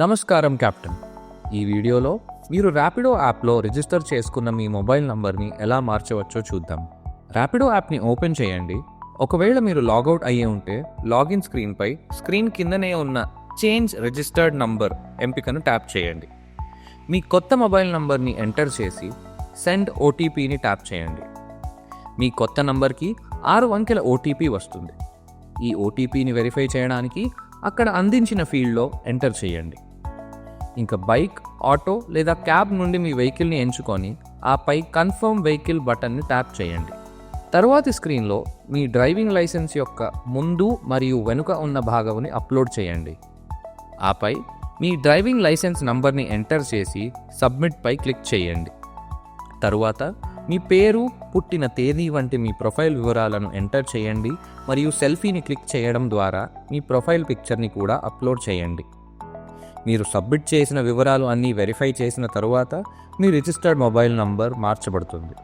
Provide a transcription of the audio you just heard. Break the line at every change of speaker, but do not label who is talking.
నమస్కారం కెప్టెన్. ఈ వీడియోలో మీరు ర్యాపిడో యాప్లో రిజిస్టర్ చేసుకున్న మీ మొబైల్ నంబర్ని ఎలా మార్చవచ్చో చూద్దాం. ర్యాపిడో యాప్ని ఓపెన్ చేయండి. ఒకవేళ మీరు లాగౌట్ అయ్యే ఉంటే లాగిన్ స్క్రీన్పై స్క్రీన్ కిందనే ఉన్న చేంజ్ రిజిస్టర్డ్ నంబర్ ఎంపికను ట్యాప్ చేయండి. మీ కొత్త మొబైల్ నంబర్ని ఎంటర్ చేసి సెండ్ ఓటీపీని ట్యాప్ చేయండి. మీ కొత్త నంబర్కి 6 అంకెల ఓటీపీ వస్తుంది. ఈ ఓటీపీని వెరిఫై చేయడానికి అక్కడ అందించిన ఫీల్డ్లో ఎంటర్ చేయండి. ఇంకా బైక్, ఆటో లేదా క్యాబ్ నుండి మీ వెహికల్ని ఎంచుకొని ఆపై కన్ఫర్మ్ వెహికల్ బటన్ని ట్యాప్ చేయండి. తరువాతి స్క్రీన్లో మీ డ్రైవింగ్ లైసెన్స్ యొక్క ముందు మరియు వెనుక ఉన్న భాగముని అప్లోడ్ చేయండి. ఆపై మీ డ్రైవింగ్ లైసెన్స్ నంబర్ని ఎంటర్ చేసి సబ్మిట్పై క్లిక్ చేయండి. తరువాత మీ పేరు, పుట్టిన తేదీ వంటి మీ ప్రొఫైల్ వివరాలను ఎంటర్ చేయండి మరియు సెల్ఫీని క్లిక్ చేయడం ద్వారా మీ ప్రొఫైల్ పిక్చర్ని కూడా అప్లోడ్ చేయండి. మీరు సబ్మిట్ చేసిన వివరాలు అన్నీ వెరిఫై చేసిన తరువాత మీ రిజిస్టర్డ్ మొబైల్ నంబర్ మార్చబడుతుంది.